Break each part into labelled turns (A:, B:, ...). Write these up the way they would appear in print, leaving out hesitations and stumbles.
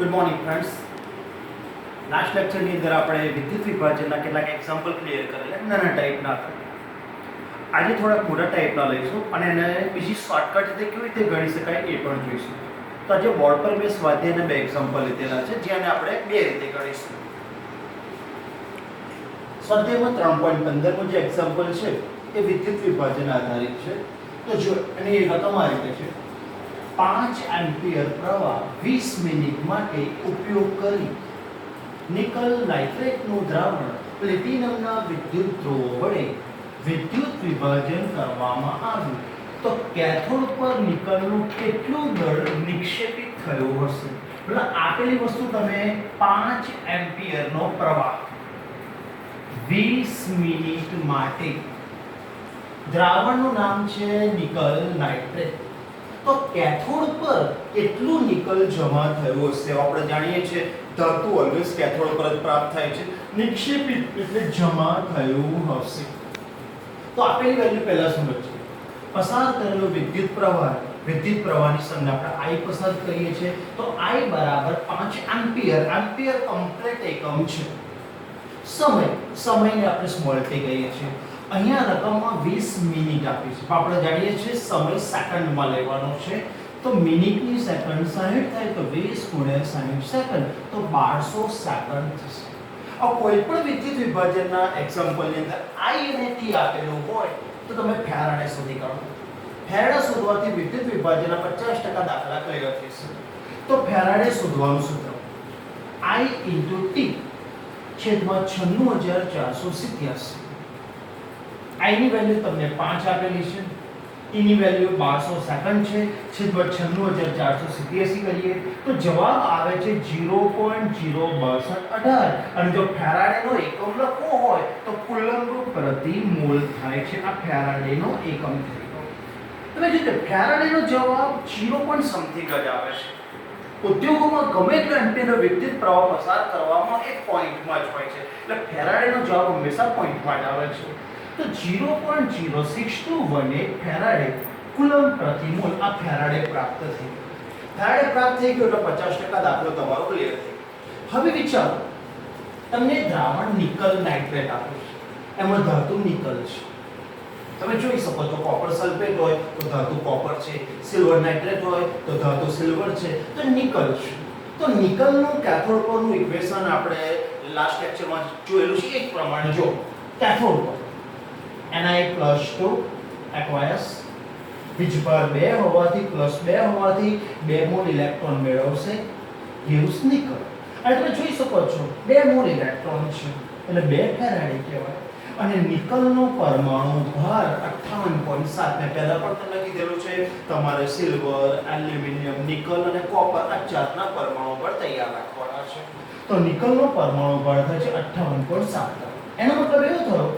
A: Good morning friends. Last લેક્ચરની અંદર આપણે વિદ્યુત વિભાજનના કેટલાક એક્ઝામ્પલ ક્લિયર કરેલા નાના ટાઈપના. આજે થોડા મોટા ટાઈપના લઈશું અને એને બીજી શોર્ટકટ રીતે કેવી રીતે ગણી શકાય એ પણ જોઈશું. તો આજે બોર્ડ પર બે સ્વાધ્યાયના બે એક્ઝામ્પલ લીધેલા છે જેને આપણે બે રીતે ગણીશું. સ્વાધ્યાયમાં 3.15નું જે એક્ઝામ્પલ છે એ વિદ્યુત વિભાજન આધારિત છે. તો જો એની રકમ આ રીતે છે: 5 એમ્પિયર પ્રવાહ 20 મિનિટ માટે ઉપયોગ કરી નિકલ નાઇટ્રેટનું દ્રાવણ પ્લેટિનમના વિદ્યુત ધ્રુવો વડે વિદ્યુત વિભાજન કરવામાં આવ્યું તો કેથોડ પર નિકલનું કેટલું દળ નિક્ષેપિત થયું હશે? એટલે આપેલી વસ્તુ તમે 5 એમ્પિયરનો પ્રવાહ 20 મિનિટ માટે, દ્રાવણનું નામ છે નિકલ નાઇટ્રેટ, તો કેથોડ પર કેટલું નિકલ જમા થયું હશે? આપણે જાણીએ છીએ ધાતુ ઓલવેઝ કેથોડ પર જ પ્રાપ્ત થાય છે. નિક્ષેપિત એટલે જમા થયું હશે. તો આપેલી વેલ્યુ પહેલા સમજીએ. પસાર કરેલો વિદ્યુત પ્રવાહની સંજ્ઞા આપણે I પસાર કરીએ છીએ તો I બરાબર 5 એમ્પિયર. એમ્પિયર કમ્પ્લીટ એકમ છે. સમયને આપણે સ્મોલ t કહીએ છીએ. અહીંયા રકમમાં 20 મિનિટ આપી છે. આપણે જાણીએ છીએ સમય સેકન્ડમાં લેવાનો છે. તો મિનિટની સેકન્ડ 60 થાય તો 20 * 60 સેકન્ડ તો 1200 સેકન્ડ થશે. આ કોઈ પણ વિદ્યુત વિભાજનના એક્ઝામ્પલની અંદર I અને T આપેલું હોય તો તમે ફેરાડે શોધી કાઢો. ફેરાડે શોધવાથી વિદ્યુત વિભાજનના 50% દાખલા ક્લિયર થશે. તો ફેરાડે શોધવાનું સૂત્ર I * T છેદમાં 96487. I ની વેલ્યુ તમને 5 આપેલી છે, E ની વેલ્યુ 1200 સેકન્ડ છે, છેદમાં 96487 કરીએ તો જવાબ આવે છે 0.06218. અને જો ફેરાડેનો એકમ લખવો હોય તો કુલમ્બ પ્રતિ મોલ થાય છે. આ ફેરાડેનો એકમ થઈ ગયો. તમે જોજો ફેરાડેનો જવાબ 0. સમથિંગ જ આવે છે. ઉદ્યોગોમાં ગમે એટલો એમ્પિયરનો વિદ્યુત પ્રવાહ પસાર કરવામાં એક પોઈન્ટમાં જ હોય છે. એટલે ફેરાડેનો જવાબ હંમેશા પોઈન્ટમાં જ આવે છે. તો 0.0621 ફેરાડે કુલમ્બ પ્રતિ મોલ આ ફેરાડે પ્રાપ્ત થઈ ગયો. ફેરાડે પ્રાપ્ત થઈ ગયો એટલે 50% દાખલો તમારો ક્લિયર થઈ ગયો. હવે વિચારો, તમને દ્રાવણ નિકલ નાઇટ્રેટ આપ્યું છે, એમાં ધાતુ નિકલ છે. તમે જોઈ શકો છો કોપર સલ્ફેટ હોય તો ધાતુ કોપર છે, સિલ્વર નાઇટ્રેટ હોય તો ધાતુ સિલ્વર છે, તો નિકલ છે. તો નિકલનું કેથોડ પરનું ઇક્વેશન આપણે લાસ્ટ લેક્ચરમાં જોયેલું છે. એક પ્રમાણે જો કેથોડ પર Ni+2 aqueous વીજભાર 2 હોવાથી +2 હોવાથી 2 મોલ ઇલેક્ટ્રોન મેળવશે, gives નિકલ. અને તમે જોઈ શકો છો 2 મોલ ઇલેક્ટ્રોન છે એટલે 2 ફેરાડે કહેવાય. અને નિકલનો પરમાણુ ભાર 58.7. મેં પહેલા પણ તમને કીધેલું છે તમારે સિલ્વર, એલ્યુમિનિયમ, નિકલ અને કોપર આ ચારના પરમાણુ ભાર તૈયાર રાખવાના છે. તો નિકલનો પરમાણુ ભાર થાય છે 58.7. એનો મતલબ એવો થયો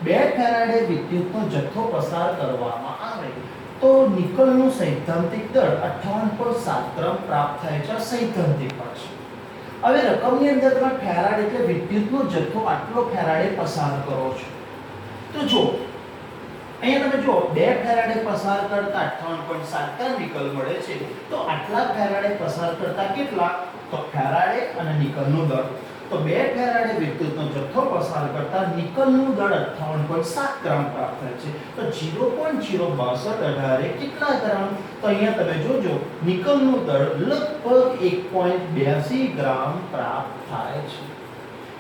A: 2 ફેરાડે વિદ્યુતનો જથ્થો પસાર કરવામાં આવે તો નિકલનું સૈદ્ધાંતિક દળ 58.7 પ્રાપ્ત થાય છે. સૈદ્ધાંતિક ભાર છે. હવે રકમની અંદર તમે ફેરાડ એટલે વિદ્યુતનો જથ્થો આટલો ફેરાડે પસાર કરો છો. તો જો અહીંયા તમે જો 2 ફેરાડે પસાર કરતા 58.7 નિકલ મળે છે તો આટલા ફેરાડે પસાર કરતા કેટલા? તો ફેરાડે અને નિકલનું દળ. તો 2 ફેરાડે વિદ્યુતનો જથ્થો પસાર કરતા નિકલનું દળ 58.7 ગ્રામ પ્રાપ્ત થાય છે. તો 0.06218 કેટલા ગ્રામ? તો અહીંયા તમે જોજો નિકલનું દળ લગભગ 1.82 ગ્રામ પ્રાપ્ત થાય છે.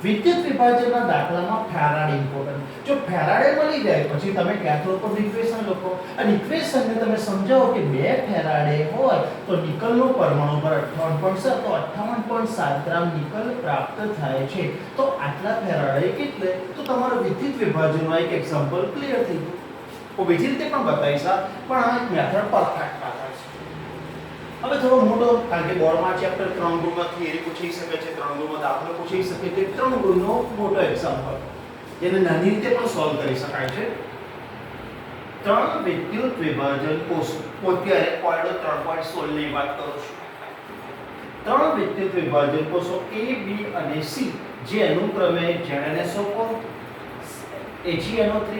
A: વિદ્યુત વિભાજનના દાખલામાં ફેરાડ ઇમ્પોર્ટન્ટ. જો ફેરાડે મળી જાય પછી તમે કેથોડ પર ઇક્વેશન લખો અને ઇક્વેશનને તમે સમજાવો કે 2 ફેરાડે હોય તો નિકલનો પરમાણુ ભાર 58.7 તો 58.7 ગ્રામ નિકલ પ્રાપ્ત થાય છે. તો આટલા ફેરાડે કેટલે? તો તમારો વિદ્યુત વિભાજનનો એક એક્ઝામ્પલ ક્લિયર થઈ ગયું. હું બીજી રીતે પણ બતાવીશ પણ આ મેથડ પરફેક્ટ છે. હવે થોડો મોટો, કારણ કે બોર્ડમાં ચેપ્ટર 3 ગુણમાં થિયરી પૂછી શકે છે, 3 ગુણમાં દાખલો પૂછી શકે છે. 3 ગુણનો મોટો એક્ઝામ્પલ જેને નાની રીતે પણ સોલ્વ કરી શકાય છે. 3 વિદ્યુત વિભાજન કોષો. હું અત્યારે પોઈન્ટ 3.16 ની વાત કરું છું. 3 વિદ્યુત વિભાજન કોષો A, B અને C જે અનુક્રમે ZnSO4, AgNO3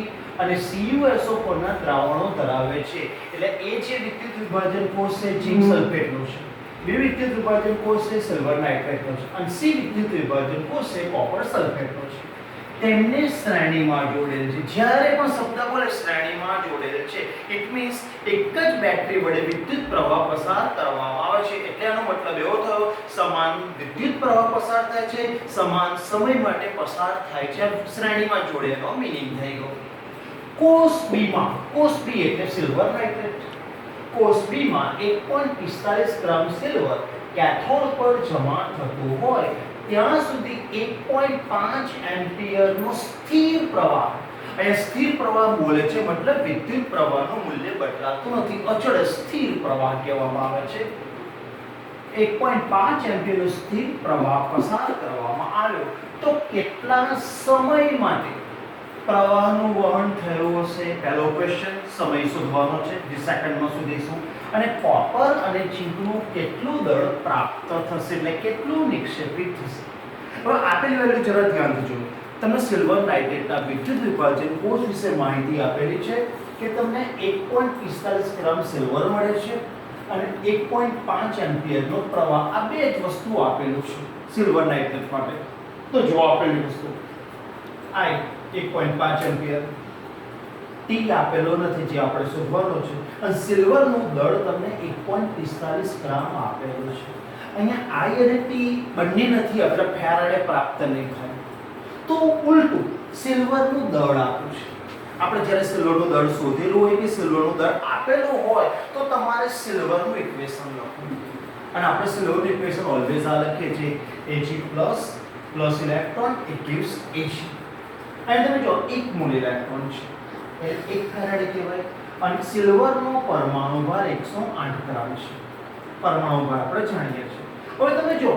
A: અને CuSO4 ના દ્રાવણો ધરાવે છે. એટલે એ જે વિદ્યુત વિભાજન કોષ છે ઝિંક સલ્ફેટનો છે, બી વિદ્યુત વિભાજન કોષ છે સિલ્વર નાઇટ્રેટનો છે અને સી વિદ્યુત વિભાજન કોષ છે કોપર સલ્ફેટનો છે. તેમને શ્રેણીમાં જોડેલ છે. જ્યારે પણ શબ્દ બોલે શ્રેણીમાં જોડેલ છે ઇટ મીન્સ એક જ બેટરી વડે વિદ્યુત પ્રવાહ પસાર કરવામાં આવે છે. એટલે આનો મતલબ એવો થયો સમાન વિદ્યુત પ્રવાહ પસાર થાય છે, સમાન સમય માટે પસાર થાય છે. શ્રેણીમાં જોડેલો મીનિંગ થઈ ગયો. કોષ બી એટલે સિલ્વર નાઇટ્રેટ. કોષ બી માં 1.45 ગ્રામ સિલ્વર કેથોડ પર જમા થતું હોય ત્યાં સુધી 1.5 એમ્પિયર નો સ્થિર પ્રવાહ. અહીંયા સ્થિર પ્રવાહ બોલે છે મતલબ વિદ્યુત પ્રવાહનું મૂલ્ય બદલાતું નથી, અચળ સ્થિર પ્રવાહ કહેવામાં આવે છે. 1.5 એમ્પિયર નો સ્થિર પ્રવાહ પસાર કરવામાં આવ્યો તો કેટલા સમય માટે પ્રવાહનું વહન થયું હશે? પહેલો ક્વેશ્ચન સમય શોધવાનો છે જે સેકન્ડમાં શોધીશું. અને કોપર અને ઝીંકનું કેટલું દળ પ્રાપ્ત થશે એટલે કેટલું નિક્ષેપિત થશે. હવે આપેલી વેલ્યુ જરા ધ્યાનથી જુઓ. તમને સિલ્વર નાઇટ્રેટના વિદ્યુત વિભાજન કોષ વિશે માહિતી આપેલી છે કે તમને 1.45 ગ્રામ સિલ્વર મળે છે અને 1.5 એમ્પિયરનો પ્રવાહ. આ બે જ વસ્તુ આપેલું છે સિલ્વર નાઇટ્રેટ માટે. તો જો આપેલી વસ્તુ I 1.5 એમ્પિયર, ટી આપેલો નથી જે આપણે શોધવાનો છે, અને સિલ્વરનું દળ તમને 1.45 ગ્રામ આપેલું છે. અહીંયા I અને T બંને નથી એટલે ફેરાડે પ્રાપ્ત નહીં થાય. તો ઉલટું સિલ્વરનું દળ આપ્યું છે. આપણે જ્યારે સિલ્વરનું દળ શોધેલું હોય કે સિલ્વરનું દળ આપેલું હોય તો તમારે સિલ્વરનું ઇક્વેશન લખવું. અને આપણે સિલ્વરનું ઇક્વેશન ઓલવેઝ આ લખીએ છીએ Ag plus electron it gives Ag. અને તમે જો એક મોલ ઇલેક્ટ્રોન છે એટલે 1 ફેરાડે કહેવાય અને સિલ્વરનો પરમાણુ ભાર 108 ગ્રામ છે. પરમાણુ ભાર આપણે જાણીએ છીએ. હવે તમે જો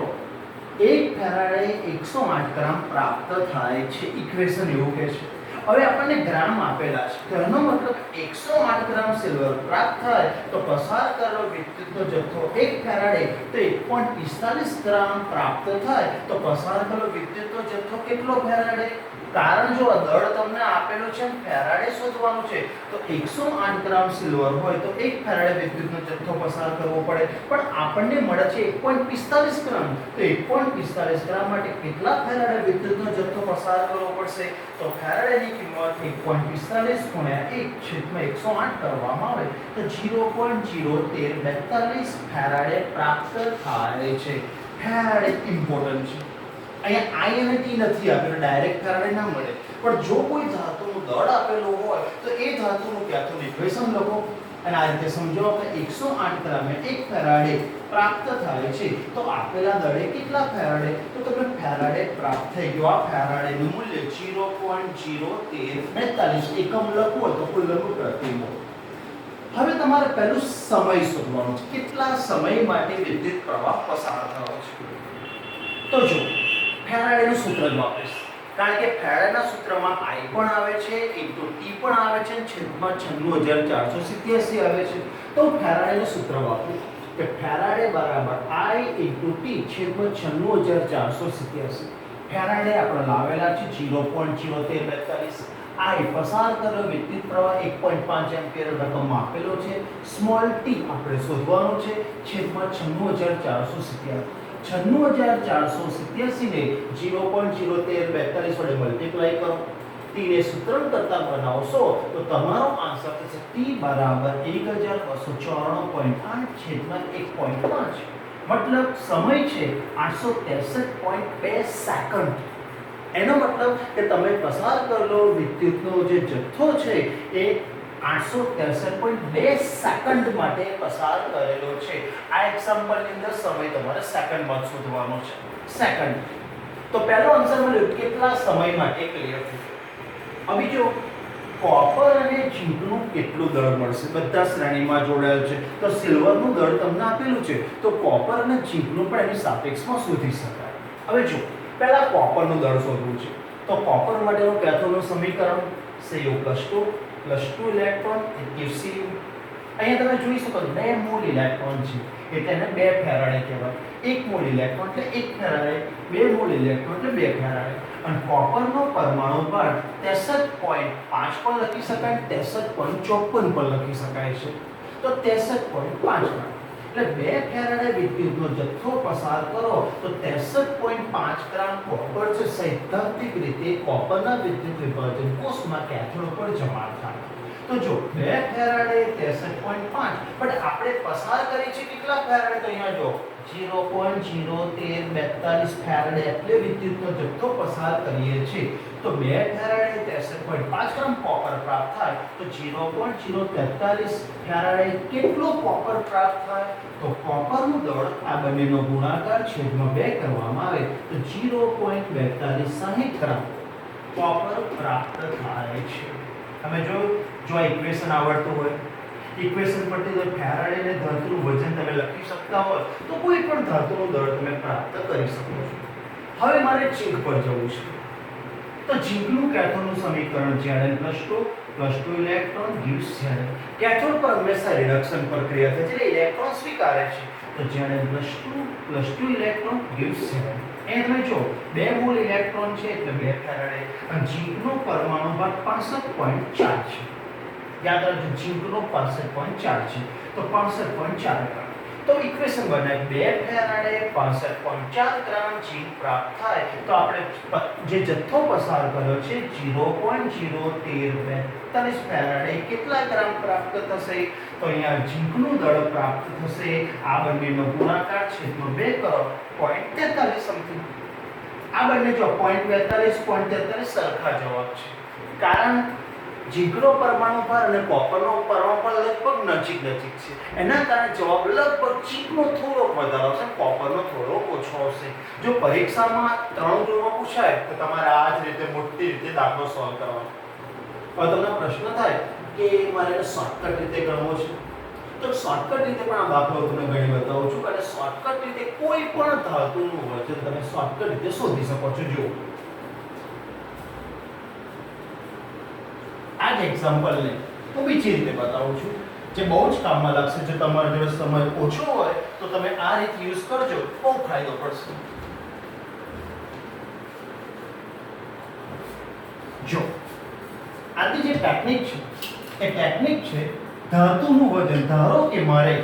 A: 1 ફેરાડે 108 ગ્રામ પ્રાપ્ત થાય છે, ઇક્વેશન એવું કહે છે. હવે આપણને ગ્રામ આપેલા છે તો એનો મતલબ 108 ગ્રામ સિલ્વર પ્રાપ્ત થાય તો પસાર કરેલો વિદ્યુતનો જથ્થો 1 ફેરાડે તો 1.45 ગ્રામ પ્રાપ્ત થાય તો પસાર કરેલો વિદ્યુતનો જથ્થો કેટલો ફેરાડે? કારણ જો દળ તમને આપેલું છે ફેરાડે શોધવાનું છે તો 108 ગ્રામ સિલ્વર હોય તો 1 ફેરાડે વિદ્યુતનો જથ્થો પસાર કરવો પડે, પણ આપણને મળે છે 1.45 ગ્રામ. તો 1.45 ગ્રામ માટે કેટલા ફેરાડે વિદ્યુતનો જથ્થો પસાર કરવો પડશે? તો ફેરાડેની કિંમત 1.45 ગુણ્યા 1/108 કરવામાં આવે તો 0.01342 ફેરાડે પ્રાપ્ત થાય છે. ફેરાડે ઇમ્પોર્ટન્ટ છે. અહીંયા I અને T નથી આપેલું, ડાયરેક્ટ ફેરાડે ના મળે. પણ જો કોઈ ધાતુનું દળ આપેલું હોય તો એ ધાતુનું કેથોડ ઇક્વેશન લખો અને આ રીતે સમજો કે 108 ગ્રામે 1 ફેરાડે પ્રાપ્ત થાય છે તો આપેલા દળે કેટલા ફેરાડે? તો તમને ફેરાડે પ્રાપ્ત થઈ ગયો. આ ફેરાડેનું મૂલ્ય 0.01342 એકમ લખવું હોય તો કુલમ્બ પ્રતિ મોલ. હવે તમારે પહેલું સમય શોધવાનો છે, કેટલા સમય માટે વિદ્યુત પ્રવાહ પસાર થયો છે. તો જો ફેરાડેનું સૂત્ર જ વાપરીશ, કારણ કે ફેરાડેના સૂત્રમાં I પણ આવે છે ઇન્ટુ T પણ આવે છે છેદમાં 96487 આવે છે. તો ફેરાડેનું સૂત્ર વાપરું કે ફેરાડે બરાબર I ઇન્ટુ T છેદમાં 96487. ફેરાડે આપણે લાવેલા છે 0.01342. I પસાર કરેલો વિદ્યુત પ્રવાહ 1.5 એમ્પિયર રકમમાં આપેલો છે. સ્મોલ t આપણે શોધવાનો છે છેદમાં 96487. 96487 ને 0.01342 વડે મલ્ટીપ્લાય કરો, t ને સૂત્રણ કરતા બનાવશો તો તમારો આન્સર થશે t બરાબર 1294.8 છેદમાં 1.5. મતલબ સમય છે 863.2 સેકન્ડ. એનો મતલબ કે તમે પસાર કરેલો વિદ્યુતનો જે જથ્થો છે એ 863.2 સેકન્ડ માટે પસાર કરેલો છે. આ એક્ઝામ્પલની અંદર સમય તમારે સેકન્ડમાં શોધવાનો છે. સેકન્ડ. તો પહેલો આન્સર મળ્યો કેટલા સમય માટે ક્લિયર થયું. હવે જો કોપર અને ઝીંકનું કેટલું દળ મળશે? બધા શ્રેણીમાં જોડાયેલ છે તો સિલ્વરનું દળ તમને આપેલું છે તો કોપર અને ઝીંકનું પણ એની સાપેક્ષમાં શોધી શકાય. હવે જો પહેલા કોપરનું દળ શોધવું છે તો કોપર માટેનું કેથોડનું સમીકરણ Cu+2 +2 electron it gives Cu. અહીંયા તમે જોઈ શકો 2 મોલ ઇલેક્ટ્રોન છે એટલે એને 2 ફેરાડે કહેવાય. 1 મોલ ઇલેક્ટ્રોન એટલે 1 ફેરાડે, 2 મોલ ઇલેક્ટ્રોન એટલે 2 ફેરાડે. અને કોપરનો પરમાણુ ભાર 63.5 પણ લખી શકાય, 63.54 પણ લખી શકાય છે. તો 63.5 એટલે 2 ફેરાડે વિદ્યુતનો જથ્થો પસાર કરો તો 63.5 ગ્રામ કોપર છે સૈદ્ધાંતિક રીતે કોપરના વિદ્યુત વિભાજન કોષમાં કેથોડ પર જમા થાય. તો જો 2 ફેરાડે 63.5 પણ આપણે પસાર કરી છે કેટલા ફેરાડે તો અહીંયા જો 0.01342 ફેરાડે એટલે વિદ્યુતનો જથ્થો પસાર કરીએ છીએ તો 2 ફેરાડે 63.5 ગ્રામ કોપર પ્રાપ્ત થાય તો 0.043 ફેરાડે કેટલું કોપર પ્રાપ્ત થાય તો કોપરનું દળ આ બંનેનો ગુણાકાર છેદમાં 2 કરવામાં આવે તો 0.4260 ગ્રામ કોપર પ્રાપ્ત થાય છે. તમે જો ઇક્વેશન આવડતું હોય ઇક્વેશન પરથી જો ફેરાડે ને ધાતુનું વજન તમે લખી શકતા હોય તો કોઈ પણ ધાતુનું દળ તમે પ્રાપ્ત કરી શકો છો. હવે મારે ઝીંક પર જવું છે તો ઝીંકનું કેથોડનું સમીકરણ Zn+2 electron gives Zn. Cathode પર હંમેશા રિડક્શન પ્રક્રિયા થાય છે એટલે ઇલેક્ટ્રોન સ્વીકારે છે તો Zn+2 ઇલેક્ટ્રોન gives Zn. એ તમે જો 2 મોલ ઇલેક્ટ્રોન છે એટલે 2 ફેરાડે અને ઝીંકનો પરમાણુ ભાર 65.4 છે. યાદ રાખજો ઝીંકનો 65.4 છે તો 65.4 ગ્રામ. તો ઇક્વેશન બનાવી 2 ફેરાડે 65.4 ગ્રામ ઝીંક પ્રાપ્ત થાય તો આપણે જે જથ્થો પસાર કર્યો છે 0.01342 ફેરાડે કેટલા ગ્રામ પ્રાપ્ત થશે તો અહીંયા ઝીંકનું દળ પ્રાપ્ત થશે આ બંનેનો ગુણાકાર છેદમાં 2 કરો 0.43 સમથિંગ. આ બંને જો 0.42 સરખા જવાબ છે કારણ ઝીંકનો પરમાણુ ભાર અને કોપરનો પરમાણુ ભાર લગભગ નજીક છે એના કારણે જવાબ લગભગ ઝીંકનો થોડો વધારે આવશે કોપરનો થોડો ઓછો આવશે. જો પરીક્ષામાં 3 ગુણમાં પૂછાય તો તમારે આ જ રીતે મોટી રીતે દાખલો સોલ્વ કરવાનો. હવે તમને પ્રશ્ન થાય કે મારે એને શોર્ટકટ રીતે ગણવો છે તો શોર્ટકટ રીતે પણ આ દાખલો તમને ઘણી બતાવું છું અને શોર્ટકટ રીતે કોઈ પણ ધાતુનું વજન તમે શોર્ટકટ રીતે શોધી શકો છો. જો આ જ એક્ઝામ્પલને હું બીજી રીતે બતાવું છું જે બહુ જ કામમાં લાગશે. જો તમારા જોડે સમય ઓછો હોય તો તમે આ રીતે યુઝ કરજો બહુ ફાયદો પડશે. જો આની જે ટેકનિક છે એ ટેકનિક છે ધાતુનું વજન. ધારો કે મારે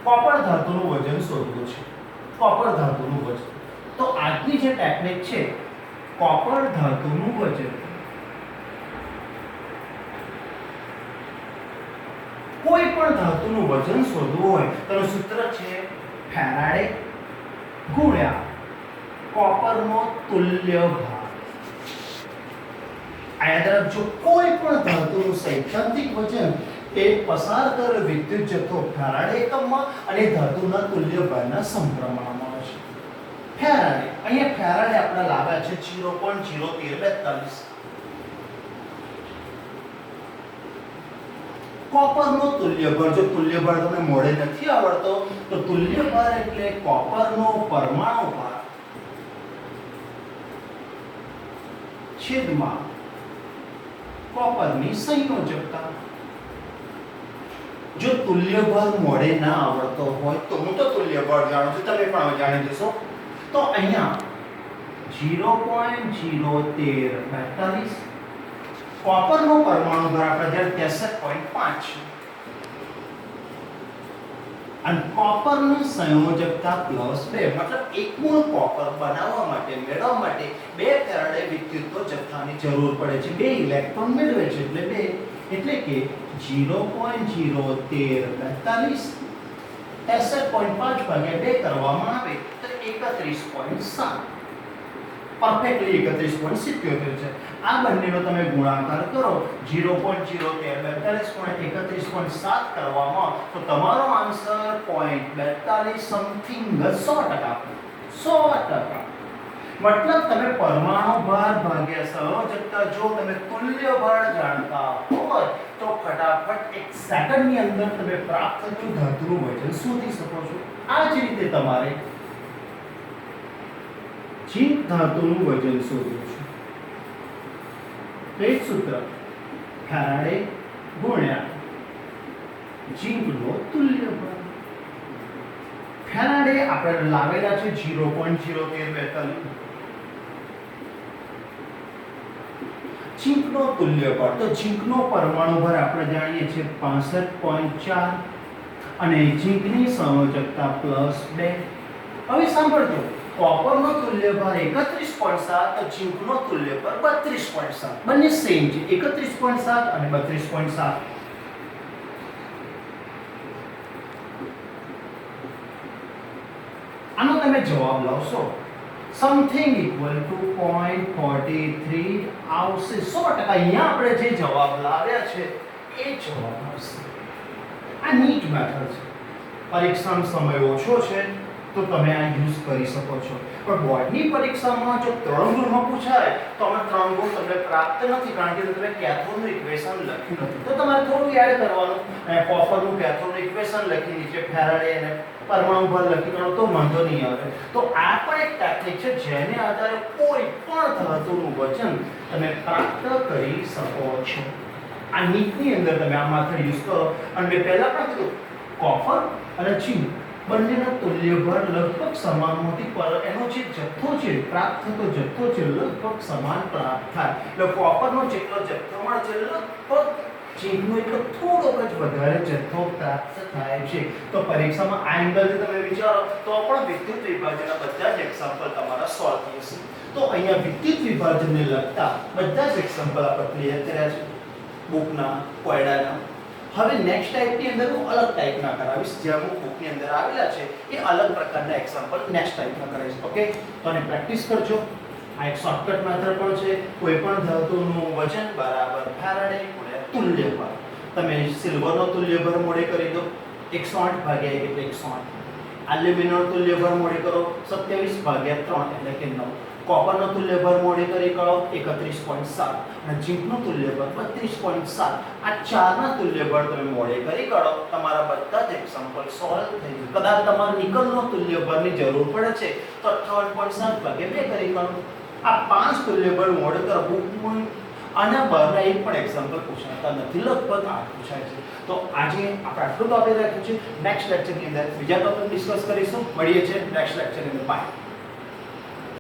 A: કોપર ધાતુનું વજન શોધવું છે કોપર ધાતુનું વજન તો આજની જે ટેકનિક છે કોપર ધાતુનું વજન કોઈ પણ ધાતુનું વજન શોધવું હોય તો સૂત્ર છે ફેરાડે ગુણ્યા કોપરનો તુલ્ય ભાર. આ યાદ રાખજો કોઈ પણ ધાતુનું સૈદ્ધાંતિક વજન એ પસાર કરેલ વિદ્યુત જથ્થો ફેરાડે એકમમાં અને ધાતુના તુલ્ય ભારના સમપ્રમાણમાં હશે. ફેરાડે અહીંયા ફેરાડે આપણે લાવ્યા છે 0.01342. કોપરનો તુલ્ય ભાર જો તુલ્ય ભાર તમને મોડે નથી આવડતો તો તુલ્ય ભાર એટલે કોપરનો પરમાણુ ભાર છેદમાં કોપરની સંયોજકતા. જો તુલ્ય ભાર મોડે ના આવડતો હોય તો હું તો તુલ્ય ભાર જાણું છું તમે પણ જાણી જશો તો અહીંયા 0.01342 કોપરનો પરમાણુ ભાર આપણે 63.5 અને કોપરની સંયોજકતા +2 મતલબ એક મોલ કોપર બનાવવા માટે મેળવવા માટે 2 ફેરાડે વિદ્યુતનો જથ્થાની જરૂર પડે છે. 2 ઇલેક્ટ્રોન મેળવે છે એટલે કે 0.01342 63.5 ભાગ્યા 2 કરવામાં આવે તો 31.7 પરફેક્ટલી 31.77 છે. આ બંનેનો તમે ગુણાકાર કરો 0.01342 31.7 કરવામાં તો તમારો આન્સર 0.42 સમથિંગ 100%. મતલબ તમે પરમાણુ ભાર ભાગ્યા સંયોજકતા જો તમે તુલ્ય ભાર જાણતા હોય તો ફટાફટ 1 સેકન્ડની અંદર તમે પ્રાપ્ત થતું ધાતુનું વજન શોધી શકો છો. આ જ રીતે તમારે ઝીંક ધાતુનું વજન શોધવું છે. એક સૂત્ર ફેરાડે ગુણ્યા ઝીંકનો તુલ્ય ભાર. ફેરાડે આપણે લાવેલા છે 0.01342 ઝીંકનો તુલ્ય ભાર તો ઝીંકનો પરમાણુ ભાર આપણે જાણીએ છીએ 65.4 અને ઝીંકની સંયોજકતા +2. હવે સાંભળજો, કોપરનો તુલ્યભાર 31.7 તો ઝીંકનો તુલ્યભાર 32.7. બંને સેમ છે, 31.7 અને 32.7. આનો તમે જવાબ લાવશો સમથિંગ ઇક્વલ ટુ 0.43 આવશે. 100% અહીંયા આપણે જે જવાબ લાવ્યા છે એ જવાબ આવશે. આ નીટ મેથડ છે. પરીક્ષાનો સમય ઓછો છે તો તમે આ યુઝ કરી શકો છો, પણ બોર્ડની પરીક્ષામાં જો 3 ગુણમાં પૂછાય તો અમે 3 ગુણ તમને પ્રાપ્ત નથી, કારણ કે તમે કેથોડનું ઇક્વેશન લખ્યું નથી. તો તમારે થોડું યાદ કરવાનું, અને કોપરનું કેથોડનું ઇક્વેશન લખી નીચે ફેરાડે અને પરમાણુ બળ લખી કરો તો વાંધો નહીં આવે. તો આ પણ એક ટેકનિક છે જેને આધારે કોઈ પણ ધાતુનું વજન તમે પ્રાપ્ત કરી શકો છો. આ નીટની અંદર તમે આ મેથડ યુઝ કરો. અને મેં પહેલા પણ કીધું, કોપર અને ઝીંક બંનેના તુલ્યભાર લગભગ સમાન હોતી, પર એનો જે જથ્થો છે, પ્રાપ્ત થતો જથ્થો છે, લગભગ સમાન પ્રાપ્ત થાય. એટલે કોપરનો જેટલો જથ્થો મળે છે લગભગ ઝીંકનો એટલો થોડોક જ વધારે જથ્થો પ્રાપ્ત થાય છે. તો પરીક્ષામાં આ એંગલથી તમે વિચારો તો પણ વિદ્યુત વિભાજનના બધા જ એક્ઝામ્પલ તમારા સોલ્વ થઈ જશે. તો અહીંયા વિદ્યુત વિભાજનને લગતા બધા જ એક્ઝામ્પલ આપણે ક્લિયર કર્યા છે બુકના, કોયડાના. હવે નેક્સ્ટ ટાઈપની અંદર હું અલગ ટાઈપના કરાવીશ, જે અમુક બુકની અંદર આવેલા છે એ અલગ પ્રકારના એક્ઝામ્પલ નેક્સ્ટ ટાઈપના કરાવીશ. ઓકે, તો આને પ્રેક્ટિસ કરજો. આ એક શોર્ટકટ મેથડ પણ છે. કોઈ પણ ધાતુનું વજન બરાબર ફેરાડે ગુણ્યા તુલ્યભાર. તમે સિલ્વરનો તુલ્યભાર મોડે કરી દો 108 ભાગ્યા 1 એટલે 108. એલ્યુમિનિયમનો તુલ્યભાર મોડે કરો 27 ભાગ્યા 3 એટલે કે 9. કોપરનો તુલ્યભાર મોડે કરી કરો 31.7 અને ઝીંકનો તુલ્યભાર 32.7. આ ચારના તુલ્યભાર તમે મોડે કરી કરો, તમારા બધા જ એક્ઝામ્પલ સોલ્વ થઈ જશે. કદાચ તમારે નિકલનો તુલ્યભારની જરૂર પડે છે તો 58.7 ભાગ્યા 2 કરી કરો. આ 5 તુલ્યભાર મોડે કરો. બુકમાં આના બહારના એક પણ એક્ઝામ્પલ પૂછાતા નથી, લગભગ 8 પૂછાય છે. તો આજે આપણે આટલું ટોપિક રાખ્યું છે. નેક્સ્ટ લેક્ચરની અંદર બીજા ટોપિક ડિસ્કસ કરીશું. મળીએ છીએ નેક્સ્ટ લેક્ચરની અંદર. બાય.